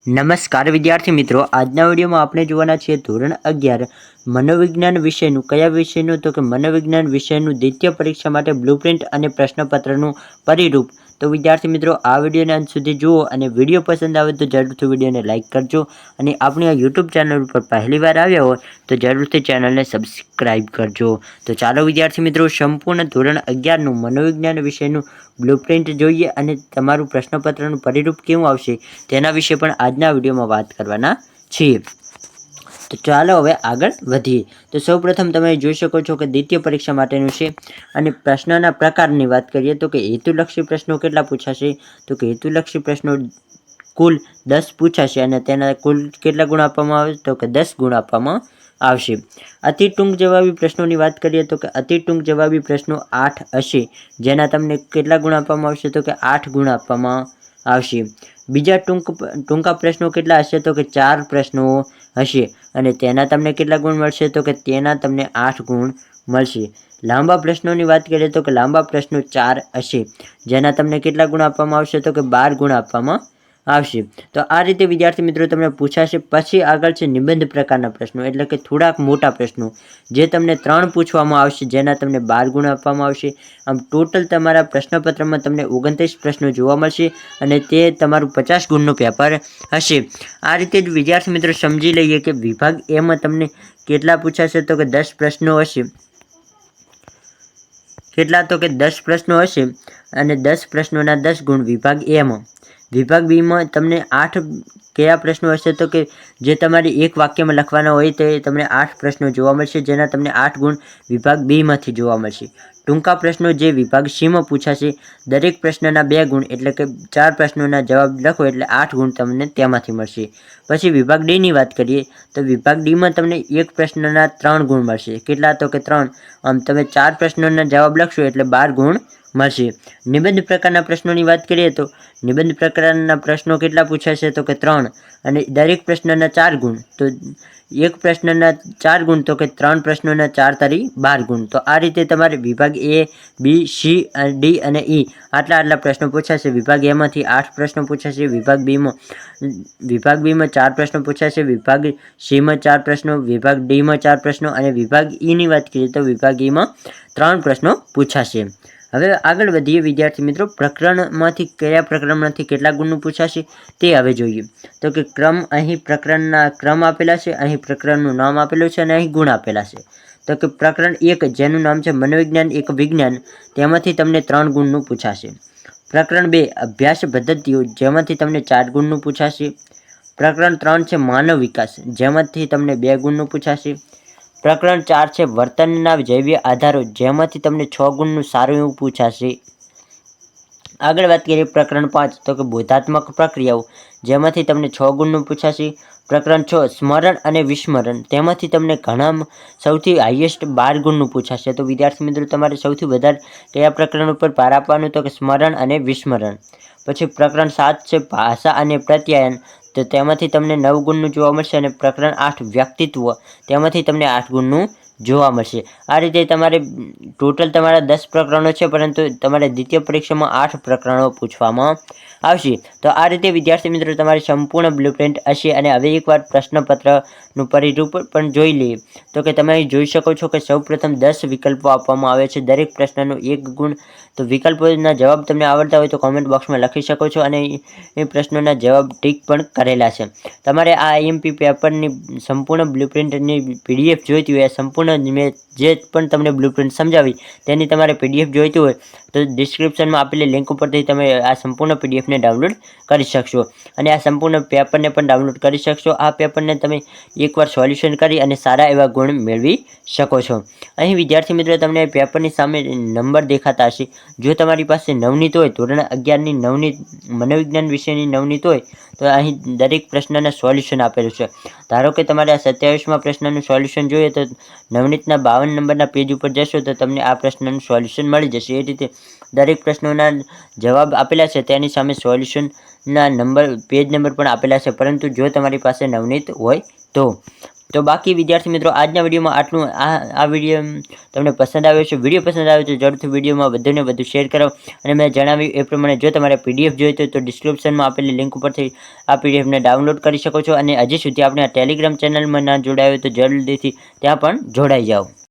નમસ્કાર વિદ્યાર્થી મિત્રો, આજના વિડીયોમાં આપણે જોવાના છીએ ધોરણ 11 મનોવિજ્ઞાન વિષયનું. કયા વિષયનું? તો કે મનોવિજ્ઞાન વિષયનું દ્વિતીય પરીક્ષા માટે બ્લુપ્રિન્ટ અને પ્રશ્નપત્રનું પરિરૂપ. તો વિદ્યાર્થી મિત્રો, આ વિડીયોને અંત સુધી જુઓ અને વિડીયો પસંદ આવે તો જરૂરથી વિડીયોને લાઇક કરજો. અને આપણી આ યુટ્યુબ ચેનલ ઉપર પહેલીવાર આવ્યા હોય તો જરૂરથી ચેનલને સબસ્ક્રાઈબ કરજો. તો ચાલો વિદ્યાર્થી મિત્રો, સંપૂર્ણ ધોરણ 11નું મનોવિજ્ઞાન વિષયનું બ્લુપ્રિન્ટ જોઈએ અને તમારું પ્રશ્નપત્રનું પરિરૂપ કેવું આવશે તેના વિશે પણ આજના વિડીયોમાં વાત કરવાના છીએ. તો ચાલો હવે આગળ વધીએ. તો સૌપ્રથમ તમે જોઈ શકો છો કે દ્વિતીય પરીક્ષા માટેનું છે અને પ્રશ્નના પ્રકારની વાત કરીએ તો કે હેતુલક્ષી પ્રશ્નો કેટલા પૂછાશે? તો કે હેતુલક્ષી પ્રશ્નો કુલ 10 પૂછાશે અને તેના કુલ કેટલા ગુણ આપવામાં આવે? તો કે 10 ગુણ આપવામાં આવશે. અતિ ટૂંક જવાબી પ્રશ્નોની વાત કરીએ તો કે અતિ ટૂંક જવાબી પ્રશ્નો 8 હશે, જેના તમને કેટલા ગુણ આપવામાં આવશે? તો કે 8 ગુણ આપવામાં આવશે. બીજા ટૂંકા પ્રશ્નો કેટલા હશે? તો કે 4 પ્રશ્નો હશે અને તેના તમને કેટલા ગુણ મળશે? તો કે તેના તમને 8 ગુણ મળશે. લાંબા પ્રશ્નોની વાત કરીએ તો કે લાંબા પ્રશ્નો 4 હશે, જેના તમને કેટલા ગુણ આપવામાં આવશે? તો કે 12 ગુણ આપવામાં આવશે. તો આ રીતે વિદ્યાર્થી મિત્રો તમને પૂછાશે. પછી આગળ છે નિબંધ પ્રકારના પ્રશ્નો, એટલે કે થોડાક મોટા પ્રશ્નો, જે તમને 3 પૂછવામાં આવશે, જેના તમને 12 ગુણ આપવામાં આવશે. આમ ટોટલ તમારા પ્રશ્નપત્રમાં તમને 29 પ્રશ્નો જોવા મળશે અને તે તમારું 50 ગુણનું પેપર હશે. આ રીતે જ વિદ્યાર્થી મિત્રો સમજી લઈએ કે વિભાગ એમાં તમને કેટલા પૂછાશે? તો કે 10 પ્રશ્નો હશે. કેટલા? તો કે 10 પ્રશ્નો હશે અને 10 પ્રશ્નોના 10 ગુણ વિભાગ એમાં. વિભાગ બીમાં તમને 8 કયા પ્રશ્નો હશે? તો કે જે તમારે એક વાક્યમાં લખવાના હોય તે તમને 8 પ્રશ્નો જોવા મળશે, જેના તમને 8 ગુણ વિભાગ બીમાંથી જોવા મળશે. ટૂંકા પ્રશ્નો જે વિભાગ સીમાં પૂછાશે, દરેક પ્રશ્નના 2 ગુણ, એટલે કે 4 પ્રશ્નોના જવાબ લખો એટલે 8 ગુણ તમને તેમાંથી મળશે. પછી વિભાગ ડીની વાત કરીએ તો વિભાગ ડીમાં તમને એક પ્રશ્નના 3 ગુણ મળશે. કેટલા? તો કે 3. આમ તમે 4 પ્રશ્નોના જવાબ લખશો એટલે 12 ગુણ મળશે. નિબંધ પ્રકારના પ્રશ્નોની વાત કરીએ તો નિબંધ પ્રકારના પ્રશ્નો કેટલા પૂછાશે? તો કે 3 અને દરેક પ્રશ્નના 4 ગુણ. તો એક પ્રશ્નના 4 ગુણ, તો કે 3 પ્રશ્નોના 4 તારી 12 ગુણ. તો આ રીતે તમારે વિભાગ એ, બી, સી, ડી અને ઈ આટલા પ્રશ્નો પૂછાશે. વિભાગ એમાંથી 8 પ્રશ્નો પૂછાશે. વિભાગ બીમાં 4 પ્રશ્નો પૂછાશે. વિભાગ સીમાં 4 પ્રશ્નો, વિભાગ ડીમાં 4 પ્રશ્નો અને વિભાગ ઈની વાત કરીએ તો વિભાગ ઈમાં 3 પ્રશ્નો પૂછાશે. હવે આગળ વધીએ વિદ્યાર્થી મિત્રો, પ્રકરણમાંથી કયા પ્રકરણમાંથી કેટલા ગુણનું પૂછાશે તે હવે જોઈએ. તો કે ક્રમ, અહીં પ્રકરણના ક્રમ આપેલા છે, અહીં પ્રકરણનું નામ આપેલું છે અને અહીં ગુણ આપેલા છે. તો કે પ્રકરણ 1 જેનું નામ છે મનોવિજ્ઞાન એક વિજ્ઞાન, તેમાંથી તમને 3 ગુણનું પૂછાશે. પ્રકરણ 2 અભ્યાસ પદ્ધતિઓ, જેમાંથી તમને 4 ગુણનું પૂછાશે. પ્રકરણ 3 છે માનવ વિકાસ, જેમાંથી તમને 2 ગુણનું પૂછાશે. પ્રકરણ 4 છે વર્તનના જૈવિક આધારો, જેમાંથી તમને 6 ગુણનું સારું એવું પૂછાશે. આગળ વાત કરીએ પ્રકરણ 5 તો કે બોધાત્મક પ્રક્રિયાઓ, જેમાંથી તમને 6 ગુણનું પૂછાશે. પ્રકરણ 6 સ્મરણ અને વિસ્મરણ, તેમાંથી તમને સૌથી હાઈએસ્ટ 12 ગુણનું પૂછાશે. તો વિદ્યાર્થી મિત્રો તમારે સૌથી વધારે કયા પ્રકરણ ઉપર ભાર આપવાનું? તો કે સ્મરણ અને વિસ્મરણ. પછી પ્રકરણ 7 છે ભાષા અને પ્રત્યાયન, તો તેમાંથી તમને 9 ગુણનું જોવા મળશે અને પ્રકરણ 8 વ્યક્તિત્વ, તેમાંથી તમને 8 ગુણનું જોવા મળશે. આ રીતે તમારે ટોટલ તમારા 10 પ્રકરણો છે, પરંતુ તમારે દ્વિતીય પરીક્ષામાં 8 પ્રકરણો પૂછવામાં આવશે. તો આ રીતે વિદ્યાર્થી મિત્રો તમારી સંપૂર્ણ બ્લુપ્રિન્ટ હશે. અને હવે એકવાર પ્રશ્નપત્રનું પરિરૂપ પણ જોઈ લઈએ. તો કે તમે જોઈ શકો છો કે સૌપ્રથમ 10 વિકલ્પો આપવામાં આવે છે, દરેક પ્રશ્નનો 1 ગુણ. તો વિકલ્પોના જવાબ તમને આવડતા હોય તો કોમેન્ટ બોક્સમાં લખી શકો છો અને એ પ્રશ્નોના જવાબ ટીક પણ કરેલા છે. તમારે આ આઈએમપી પેપરની સંપૂર્ણ બ્લુપ્રિન્ટની પીડીએફ જોઈતી હોય, સંપૂર્ણ મેં જે પણ તમને બ્લુપ્રિન્ટ સમજાવી તેની તમારે પીડીએફ જોઈતી હોય તો ડિસ્ક્રિપ્શનમાં આપેલી લિંક ઉપરથી તમે આ સંપૂર્ણ પીડીએફને ડાઉનલોડ કરી શકશો અને આ સંપૂર્ણ પેપરને પણ ડાઉનલોડ કરી શકશો. આ પેપરને તમે એકવાર સોલ્યુશન કરી અને સારા એવા ગુણ મેળવી શકો છો. અહીં વિદ્યાર્થી મિત્રો તમને પેપરની સામે નંબર દેખાતા હશે. જો તમારી પાસે નવનીત હોય, ધોરણ 11ની નવનીત મનોવિજ્ઞાન વિષયની નવનીત હોય તો અહીં દરેક પ્રશ્નના સોલ્યુશન આપેલું છે. ધારો કે તમારે આ 27મા પ્રશ્નનું સોલ્યુશન જોઈએ તો નવનીતના 52 નંબરના પેજ ઉપર જશો તો તમને આ પ્રશ્નનું સોલ્યુશન મળી જશે. એ રીતે દરેક પ્રશ્નોના જવાબ આપેલા છે, તેની સામે સોલ્યુશનના પેજ નંબર પણ આપેલા છે, પરંતુ જો તમારી પાસે નવનીત હોય તો. તો બાકી વિદ્યાર્થી મિત્રો આજના વિડીયોમાં આટલું. આ વિડીયો તમને પસંદ આવ્યો છે. વિડીયો પસંદ આવ્યો તો ઝડપથી વિડીયોમાં વધુને વધુ શેર કરો. અને મેં જણાવ્યું એ પ્રમાણે જો તમારે PDF જોઈતો તો ડિસ્ક્રિપ્શનમાં આપેલી લિંક ઉપરથી આ PDFને ડાઉનલોડ કરી શકો છો. અને હજી સુધી આપણે આ ટેલિગ્રામ ચેનલમાં ના જોડાયો તો જલ્દીથી ત્યાં પણ જોડાઈ જાઓ.